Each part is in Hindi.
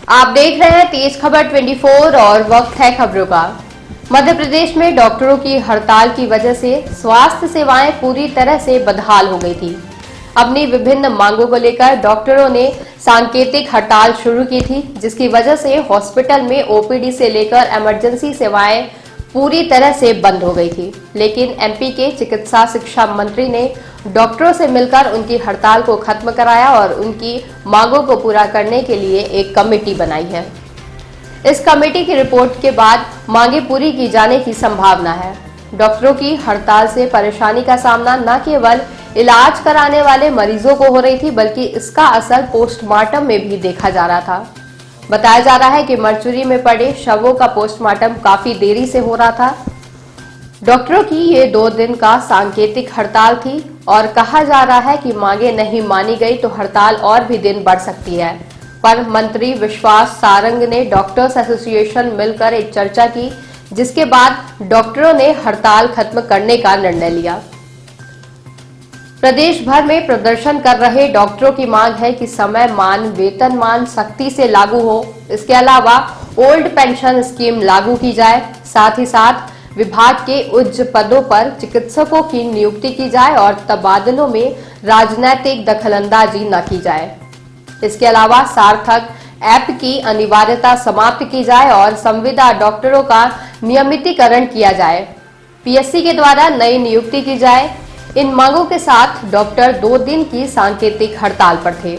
आप देख रहे हैं तेज खबर 24 और वक्त है खबरों का। मध्य प्रदेश में डॉक्टरों की हड़ताल की वजह से स्वास्थ्य सेवाएं पूरी तरह से बदहाल हो गई थी। अपनी विभिन्न मांगों को लेकर डॉक्टरों ने सांकेतिक हड़ताल शुरू की थी, जिसकी वजह से हॉस्पिटल में ओपीडी से लेकर इमरजेंसी सेवाएं पूरी तरह से बंद हो गई थी। लेकिन एमपी के चिकित्सा शिक्षा मंत्री ने डॉक्टरों से मिलकर उनकी हड़ताल को खत्म कराया और उनकी मांगों को पूरा करने के लिए एक कमेटी बनाई है। इस कमेटी की रिपोर्ट के बाद मांगे पूरी की जाने की संभावना है। डॉक्टरों की हड़ताल से परेशानी का सामना न केवल इलाज कराने वाले मरीजों को हो रही थी, बल्कि इसका असर पोस्टमार्टम में भी देखा जा रहा था। बताया जा रहा है कि मरचुरी में पड़े शवों का पोस्टमार्टम काफी देरी से हो रहा था। डॉक्टरों की ये 2 दिन का सांकेतिक हड़ताल थी और कहा जा रहा है कि मांगे नहीं मानी गई तो हड़ताल और भी दिन बढ़ सकती है। पर मंत्री विश्वास सारंग ने डॉक्टर्स एसोसिएशन मिलकर एक चर्चा की, जिसके बाद डॉक्टरों ने हड़ताल खत्म करने का निर्णय लिया। प्रदेश भर में प्रदर्शन कर रहे डॉक्टरों की मांग है कि समय मान, वेतन मान सख्ती से लागू हो। इसके अलावा ओल्ड पेंशन स्कीम लागू की जाए। साथ ही साथ विभाग के उच्च पदों पर चिकित्सकों की नियुक्ति की जाए और तबादलों में राजनीतिक दखलंदाजी न की जाए। इसके अलावा सार्थक ऐप की अनिवार्यता समाप्त की जाए और संविदा डॉक्टरों का नियमितीकरण किया जाए। पीएससी के द्वारा नई नियुक्ति की जाए। इन मांगों के साथ डॉक्टर 2 दिन की सांकेतिक हड़ताल पर थे।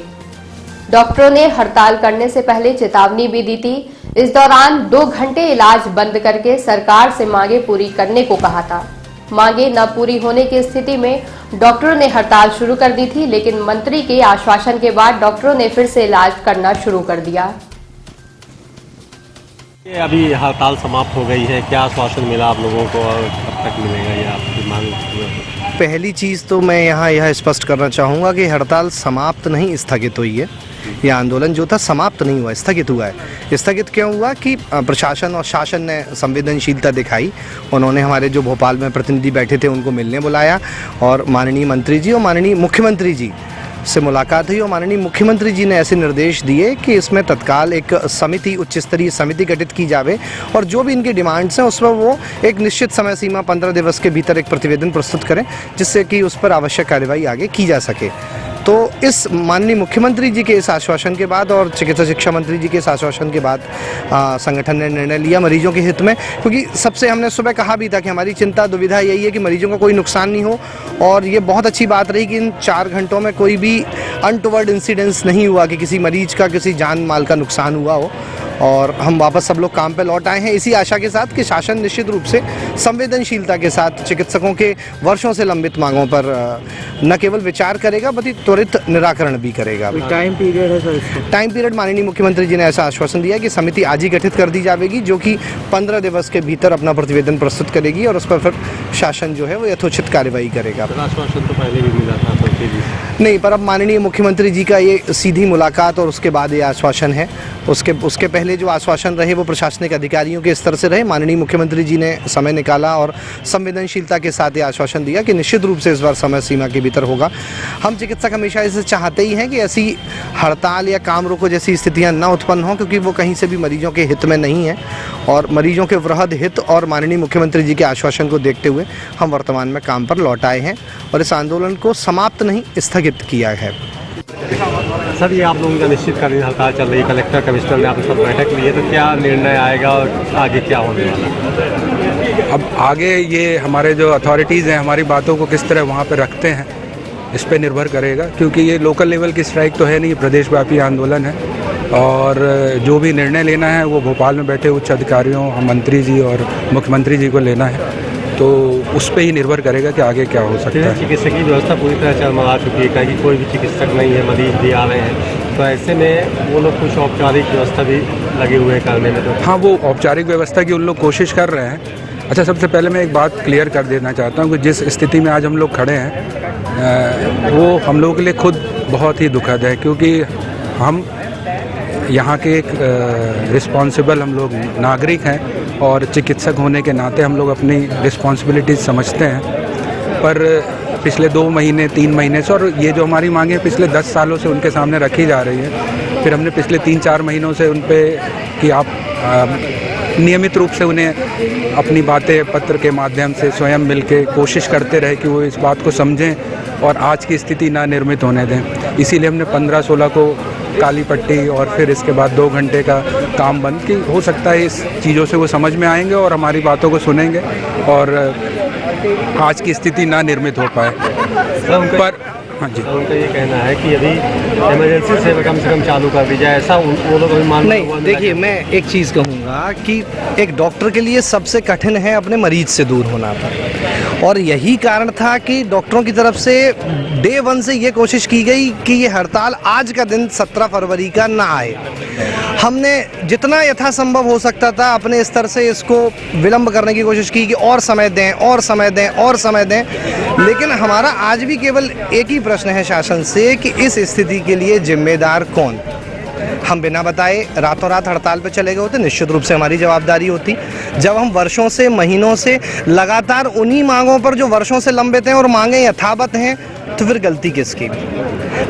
डॉक्टरों ने हड़ताल करने से पहले चेतावनी भी दी थी। इस दौरान 2 घंटे इलाज बंद करके सरकार से मांगे पूरी करने को कहा था। मांगे न पूरी होने की स्थिति में डॉक्टरों ने हड़ताल शुरू कर दी थी, लेकिन मंत्री के आश्वासन के बाद डॉक्टरों ने फिर से इलाज करना शुरू कर दिया। अभी हड़ताल समाप्त हो गई है, क्या आश्वासन मिला आप लोगों को और कब तक मिलेगा ये आपकी मांग? पहली चीज़ तो मैं यहाँ यह स्पष्ट करना चाहूँगा कि हड़ताल समाप्त नहीं, स्थगित हुई है। यह आंदोलन जो था समाप्त नहीं हुआ, स्थगित हुआ है। स्थगित क्यों हुआ कि प्रशासन और शासन ने संवेदनशीलता दिखाई। उन्होंने हमारे जो भोपाल में प्रतिनिधि बैठे थे उनको मिलने बुलाया और माननीय मंत्री जी और माननीय मुख्यमंत्री जी से मुलाकात हुई और माननीय मुख्यमंत्री जी ने ऐसे निर्देश दिए कि इसमें तत्काल एक समिति, उच्च स्तरीय समिति गठित की जावे और जो भी इनकी डिमांड्स हैं उस पर वो एक निश्चित समय सीमा 15 दिवस के भीतर एक प्रतिवेदन प्रस्तुत करें, जिससे कि उस पर आवश्यक कार्यवाही आगे की जा सके। तो इस माननीय मुख्यमंत्री जी के इस आश्वासन के बाद और चिकित्सा शिक्षा मंत्री जी के इस आश्वासन के बाद संगठन ने निर्णय लिया मरीजों के हित में, क्योंकि सबसे हमने सुबह कहा भी था कि हमारी चिंता दुविधा यही है कि मरीजों का कोई नुकसान नहीं हो। और ये बहुत अच्छी बात रही कि इन 4 घंटों में कोई भी अनटुवर्ड इंसिडेंस नहीं हुआ कि किसी मरीज का किसी जान माल का नुकसान हुआ हो। और हम वापस सब लोग काम पे लौट आए हैं इसी आशा के साथ कि शासन निश्चित रूप से संवेदनशीलता के साथ चिकित्सकों के वर्षों से लंबित मांगों पर न केवल विचार करेगा बल्कि त्वरित निराकरण भी करेगा। टाइम पीरियड है सर इसको? टाइम पीरियड माननीय मुख्यमंत्री जी ने ऐसा आश्वासन दिया कि समिति आज ही गठित कर दी जाएगी, जो कि 15 दिवस के भीतर अपना प्रतिवेदन प्रस्तुत करेगी और उस पर फिर शासन जो है वो यथोचित कार्यवाही करेगा। आश्वासन तो पहले भी मिला था नहीं, पर अब माननीय मुख्यमंत्री जी का ये सीधी मुलाकात और उसके बाद ये आश्वासन है। उसके पहले जो आश्वासन रहे वो प्रशासनिक अधिकारियों के स्तर से रहे। माननीय मुख्यमंत्री जी ने समय निकाला और संवेदनशीलता के साथ ये आश्वासन दिया कि निश्चित रूप से इस बार समय सीमा के भीतर होगा। हम चिकित्सक हमेशा इसे चाहते ही हैं कि ऐसी हड़ताल या काम रोको जैसी स्थितियां न उत्पन्न हों, क्योंकि वो कहीं से भी मरीजों के हित में नहीं है। और मरीजों के वृहद हित और माननीय मुख्यमंत्री जी के आश्वासन को देखते हुए हम वर्तमान में काम पर लौट आए हैं और इस आंदोलन को समाप्त नहीं, स्थगित किया है। सर, ये आप लोगों का निश्चितकालीन हड़ताल चल रही है, कलेक्टर कमिश्नर ने आपके साथ बैठक ली है, तो क्या निर्णय आएगा और आगे क्या होने वाला? अब आगे ये हमारे जो अथॉरिटीज़ हैं हमारी बातों को किस तरह वहाँ पे रखते हैं इस पे निर्भर करेगा, क्योंकि ये लोकल लेवल की स्ट्राइक तो है नहीं, प्रदेशव्यापी आंदोलन है। और जो भी निर्णय लेना है वो भोपाल में बैठे उच्च अधिकारियों, मंत्री जी और मुख्यमंत्री जी को लेना है, तो उस पर ही निर्भर करेगा कि आगे क्या हो सकता है। चिकित्सकीय व्यवस्था पूरी तरह चरमरा चुकी है, कहीं कोई भी चिकित्सक नहीं है, मरीज भी आ रहे हैं, तो ऐसे में वो लोग कुछ औपचारिक व्यवस्था भी लगे हुए हैं करने में। तो हाँ, वो औपचारिक व्यवस्था की उन लोग कोशिश कर रहे हैं। अच्छा, सबसे पहले मैं एक बात क्लियर कर देना चाहता हूँ कि जिस स्थिति में आज हम लोग खड़े हैं वो हम लोगों के लिए खुद बहुत ही दुखद है, क्योंकि हम यहाँ के एक रिस्पॉन्सिबल हम लोग नागरिक हैं और चिकित्सक होने के नाते हम लोग अपनी रिस्पॉन्सिबिलिटीज़ समझते हैं। पर पिछले 2 महीने 3 महीने से, और ये जो हमारी मांगे पिछले 10 सालों से उनके सामने रखी जा रही है। फिर हमने पिछले 3-4 महीनों से उन पे कि आप नियमित रूप से उन्हें अपनी बातें पत्र के माध्यम से स्वयं मिलके कोशिश करते रहे कि वो इस बात को समझें और आज की स्थिति ना निर्मित होने दें। इसीलिए हमने 15-16 को काली पट्टी और फिर इसके बाद 2 घंटे का काम बंद कि हो सकता है इस चीज़ों से वो समझ में आएंगे और हमारी बातों को सुनेंगे और आज की स्थिति ना निर्मित हो पाए। पर हाँ जी, उनका ये कहना है कि अभी इमरजेंसी सेवा कम से कम चालू कर दी जाए, ऐसा वो लोग अभी मान नहीं, देखिए मैं एक चीज़ कहूँगा कि एक डॉक्टर के लिए सबसे कठिन है अपने मरीज से दूर होना था, और यही कारण था कि डॉक्टरों की तरफ से डे 1 से ये कोशिश की गई कि ये हड़ताल आज का दिन 17 फरवरी का ना आए। हमने जितना यथासंभव हो सकता था अपने स्तर से इसको विलंब करने की कोशिश की कि और समय दें और समय दें और समय दें, लेकिन हमारा आज भी केवल एक ही प्रश्न है शासन से कि इस स्थिति के लिए जिम्मेदार कौन। हम बिना बताए रातों रात हड़ताल पे चले गए होते, निश्चित रूप से हमारी जवाबदारी होती। जब हम वर्षों से महीनों से लगातार उन्हीं मांगों पर जो वर्षों से लंबित हैं और मांगें यथावत हैं, तो फिर गलती किसकी।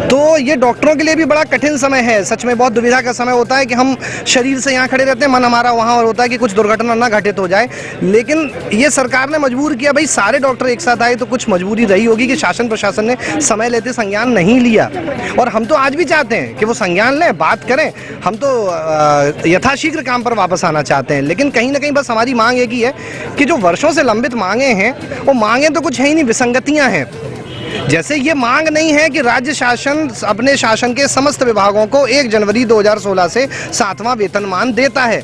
तो ये डॉक्टरों के लिए भी बड़ा कठिन समय है, सच में बहुत दुविधा का समय होता है कि हम शरीर से यहाँ खड़े रहते हैं, मन हमारा वहाँ और होता है कि कुछ दुर्घटना ना घटित हो जाए। लेकिन ये सरकार ने मजबूर किया, भाई सारे डॉक्टर एक साथ आए तो कुछ मजबूरी रही होगी कि शासन प्रशासन ने समय लेते संज्ञान नहीं लिया। और हम तो आज भी चाहते हैं कि वो संज्ञान लें, बात करें, हम तो यथाशीघ्र काम पर वापस आना चाहते हैं। लेकिन कहीं ना कहीं बस हमारी मांग एक ही है कि जो वर्षों से लंबित मांगे हैं वो मांगे तो कुछ है ही नहीं, विसंगतियाँ हैं। जैसे ये मांग नहीं है कि राज्य शासन अपने शासन के समस्त विभागों को 1 जनवरी 2016 से 7वां वेतनमान देता है,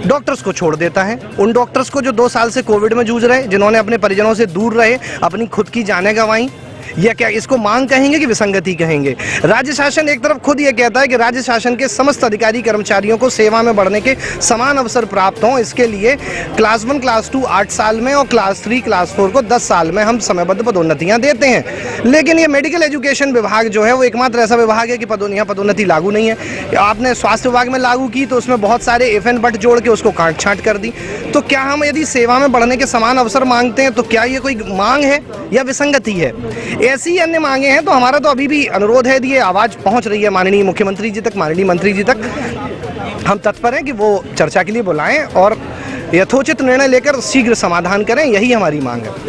डॉक्टर्स को छोड़ देता है। उन डॉक्टर्स को जो 2 साल से कोविड में जूझ रहे, जिन्होंने अपने परिजनों से दूर रहे, अपनी खुद की जानें गंवाई, या क्या इसको मांग कहेंगे कि विसंगति कहेंगे। राज्य शासन एक तरफ खुद ये कहता है कि राज्य शासन के समस्त अधिकारी कर्मचारियों को सेवा में बढ़ने के समान अवसर प्राप्त हों, इसके लिए क्लास 1 क्लास 2 8 साल में और क्लास 3 क्लास 4 को 10 साल में हम समयबद्ध पदोन्नतियां देते हैं। लेकिन ये मेडिकल एजुकेशन विभाग जो है वो एकमात्र ऐसा विभाग है कि पदोन्नति लागू नहीं है। आपने स्वास्थ्य विभाग में लागू की तो उसमें बहुत सारे इफ एंड बट जोड़ के उसको काट छांट कर दी। तो क्या हम यदि सेवा में बढ़ने के समान अवसर मांगते हैं तो क्या ये कोई मांग है या विसंगति है? ऐसी अन्य मांगे हैं तो हमारा तो अभी भी अनुरोध है, ये आवाज़ पहुंच रही है माननीय मुख्यमंत्री जी तक, माननीय मंत्री जी तक। हम तत्पर हैं कि वो चर्चा के लिए बुलाएं और यथोचित निर्णय लेकर शीघ्र समाधान करें, यही हमारी मांग है।